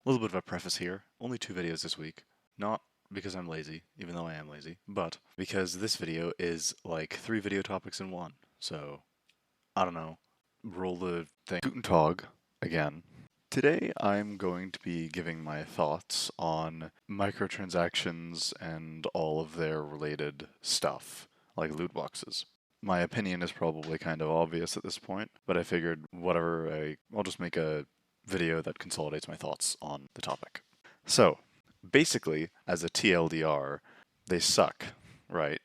A little bit of a preface here. Only 2 videos this week. Not because I'm lazy, even though I am lazy, but because this video is like 3 video topics in one. So, I don't know. Roll the thing. Guten Tag again. Today I'm going to be giving my thoughts on microtransactions and all of their related stuff, like loot boxes. My opinion is probably kind of obvious at this point, but I figured I'll just make a video that consolidates my thoughts on the topic. So, basically, as a TLDR, they suck, right?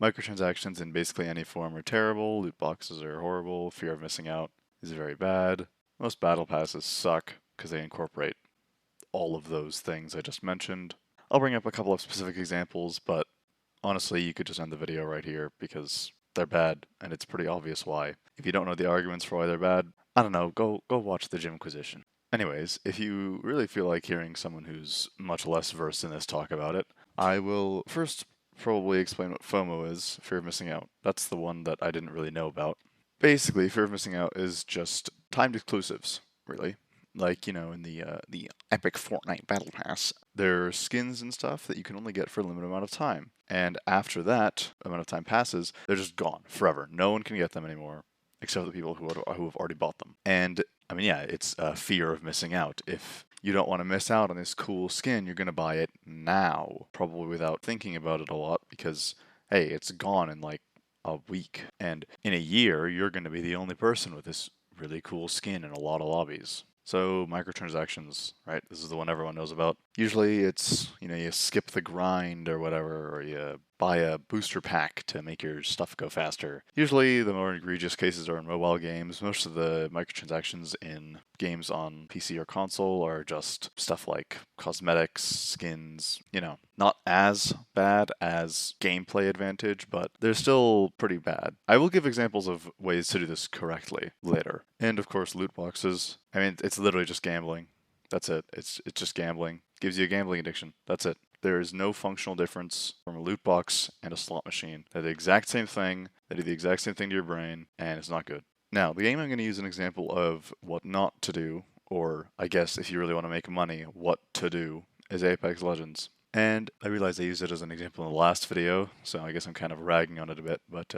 Microtransactions in basically any form are terrible, loot boxes are horrible, fear of missing out is very bad. Most battle passes suck because they incorporate all of those things I just mentioned. I'll bring up a couple of specific examples, but honestly, you could just end the video right here because they're bad, and it's pretty obvious why. If you don't know the arguments for why they're bad, I don't know, go watch the Gymquisition. Anyways, if you really feel like hearing someone who's much less versed in this talk about it, I will first probably explain what FOMO is, fear of missing out. That's the one that I didn't really know about. Basically, fear of missing out is just timed exclusives, really. Like, in the epic Fortnite Battle Pass, there are skins and stuff that you can only get for a limited amount of time. And after that amount of time passes, they're just gone forever. No one can get them anymore, except the people who have already bought them. And, I mean, yeah, it's a fear of missing out. If you don't want to miss out on this cool skin, you're going to buy it now, probably without thinking about it a lot, because, hey, it's gone in like a week. And in a year, you're going to be the only person with this really cool skin in a lot of lobbies. So, microtransactions, right? This is the one everyone knows about. Usually it's, you skip the grind or whatever, or you buy a booster pack to make your stuff go faster. Usually the more egregious cases are in mobile games. Most of the microtransactions in games on PC or console are just stuff like cosmetics, skins, not as bad as gameplay advantage, but they're still pretty bad. I will give examples of ways to do this correctly later. And of course, loot boxes. I mean, it's literally just gambling. That's it. It's just gambling. Gives you a gambling addiction. That's it. There is no functional difference from a loot box and a slot machine. They're the exact same thing. They do the exact same thing to your brain, and it's not good. Now, the game I'm going to use an example of what not to do, or I guess if you really want to make money, what to do, is Apex Legends. And I realized I used it as an example in the last video, so I guess I'm kind of ragging on it a bit, but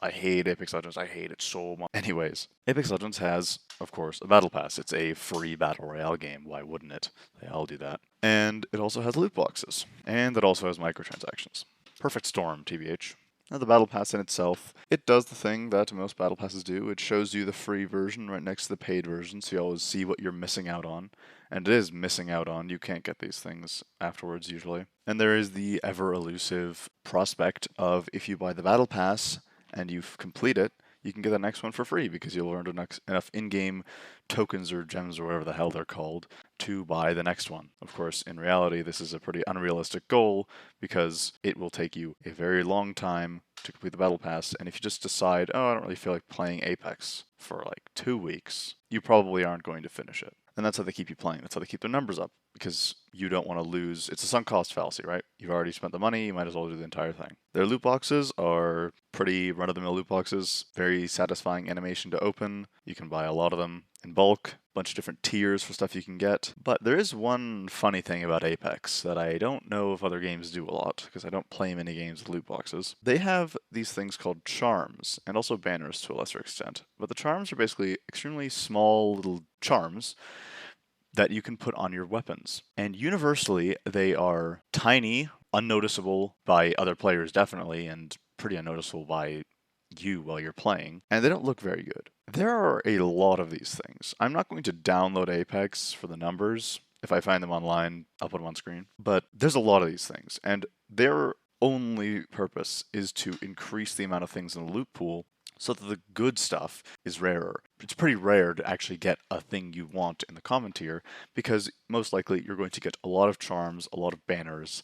I hate Apex Legends. I hate it so much. Anyways, Apex Legends has, of course, a battle pass. It's a free battle royale game. Why wouldn't it? They all do that. And it also has loot boxes, and it also has microtransactions. Perfect storm, TBH. Now, the battle pass in itself, it does the thing that most battle passes do. It shows you the free version right next to the paid version, so you always see what you're missing out on. And it is missing out on. You can't get these things afterwards, usually. And there is the ever-elusive prospect of if you buy the battle pass and you complete it, you can get the next one for free because you'll earn enough in-game tokens or gems or whatever the hell they're called to buy the next one. Of course, in reality, this is a pretty unrealistic goal because it will take you a very long time to complete the battle pass, and if you just decide, oh, I don't really feel like playing Apex for like 2 weeks, you probably aren't going to finish it. And that's how they keep you playing. That's how they keep their numbers up, because you don't want to lose. It's a sunk cost fallacy, right? You've already spent the money, you might as well do the entire thing. Their loot boxes are pretty run-of-the-mill loot boxes, very satisfying animation to open. You can buy a lot of them in bulk, bunch of different tiers for stuff you can get. But there is one funny thing about Apex that I don't know if other games do a lot, because I don't play many games with loot boxes. They have these things called charms, and also banners to a lesser extent. But the charms are basically extremely small little charms that you can put on your weapons. And universally, they are tiny, unnoticeable by other players definitely, and pretty unnoticeable by you while you're playing, and they don't look very good. There are a lot of these things. I'm not going to download Apex for the numbers. If I find them online, I'll put them on screen. But there's a lot of these things, and their only purpose is to increase the amount of things in the loot pool so that the good stuff is rarer. It's pretty rare to actually get a thing you want in the common tier, because most likely you're going to get a lot of charms, a lot of banners,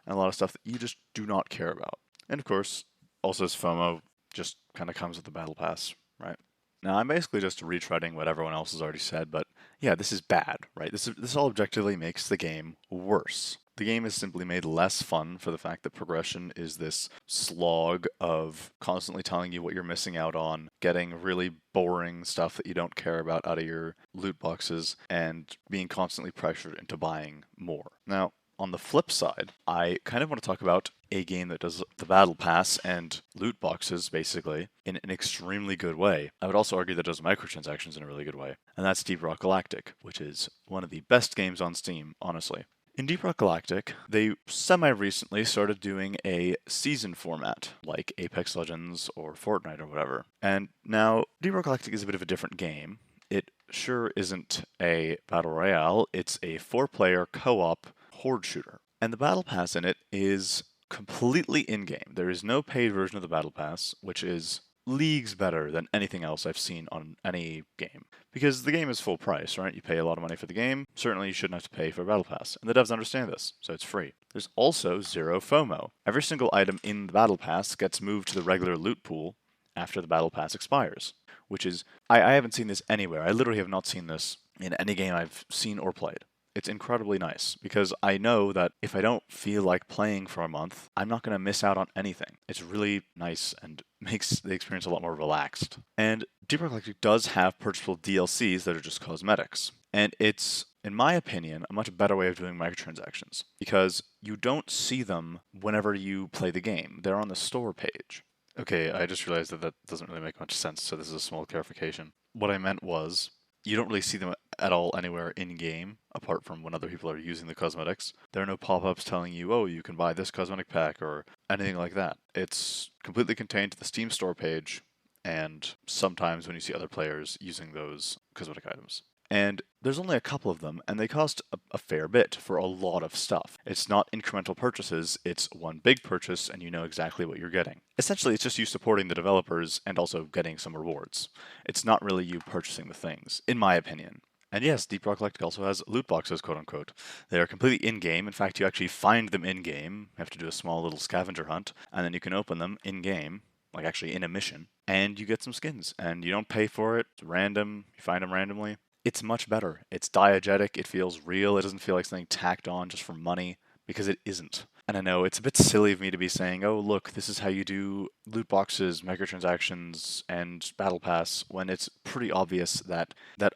and a lot of stuff that you just do not care about. And of course, also as FOMO just kind of comes with the battle pass, right? Now, I'm basically just retreading what everyone else has already said, but yeah, this is bad, right? This all objectively makes the game worse. The game is simply made less fun for the fact that progression is this slog of constantly telling you what you're missing out on, getting really boring stuff that you don't care about out of your loot boxes, and being constantly pressured into buying more. Now, on the flip side, I kind of want to talk about a game that does the battle pass and loot boxes, basically, in an extremely good way. I would also argue that it does microtransactions in a really good way, and that's Deep Rock Galactic, which is one of the best games on Steam, honestly. In Deep Rock Galactic, they semi-recently started doing a season format, like Apex Legends or Fortnite or whatever. And now, Deep Rock Galactic is a bit of a different game. It sure isn't a battle royale, it's a 4-player co-op horde shooter. And the battle pass in it is completely in-game. There is no paid version of the battle pass, which is leagues better than anything else I've seen on any game. Because the game is full price, right? You pay a lot of money for the game, certainly you shouldn't have to pay for a battle pass. And the devs understand this, so it's free. There's also zero FOMO. Every single item in the battle pass gets moved to the regular loot pool after the battle pass expires. Which is, I haven't seen this anywhere. I literally have not seen this in any game I've seen or played. It's incredibly nice, because I know that if I don't feel like playing for a month, I'm not going to miss out on anything. It's really nice and makes the experience a lot more relaxed. And Deep Rock Galactic does have purchasable DLCs that are just cosmetics. And it's, in my opinion, a much better way of doing microtransactions, because you don't see them whenever you play the game. They're on the store page. Okay, I just realized that doesn't really make much sense, so this is a small clarification. What I meant was, you don't really see them at all anywhere in-game, apart from when other people are using the cosmetics. There are no pop-ups telling you, oh, you can buy this cosmetic pack, or anything like that. It's completely contained to the Steam store page, and sometimes when you see other players using those cosmetic items. And there's only a couple of them, and they cost a fair bit for a lot of stuff. It's not incremental purchases, it's one big purchase, and you know exactly what you're getting. Essentially, it's just you supporting the developers and also getting some rewards. It's not really you purchasing the things, in my opinion. And yes, Deep Rock Galactic also has loot boxes, quote-unquote. They are completely in-game. In fact, you actually find them in-game. You have to do a small little scavenger hunt, and then you can open them in-game, like actually in a mission, and you get some skins. And you don't pay for it. It's random. You find them randomly. It's much better. It's diegetic, it feels real, it doesn't feel like something tacked on just for money, because it isn't. And I know it's a bit silly of me to be saying, oh look, this is how you do loot boxes, microtransactions, and battle pass, when it's pretty obvious that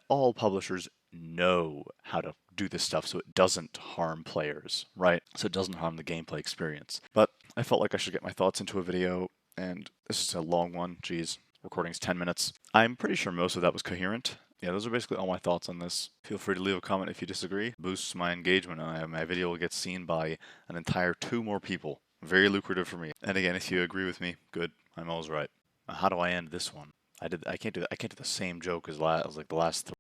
all publishers know how to do this stuff so it doesn't harm players, right? So it doesn't harm the gameplay experience. But I felt like I should get my thoughts into a video, and this is a long one, geez, recording's 10 minutes. I'm pretty sure most of that was coherent. Yeah, those are basically all my thoughts on this. Feel free to leave a comment if you disagree. Boosts my engagement, and my video will get seen by an entire 2 more people. Very lucrative for me. And again, if you agree with me, good. I'm always right. How do I end this one? I can't do the same joke as like the last 3.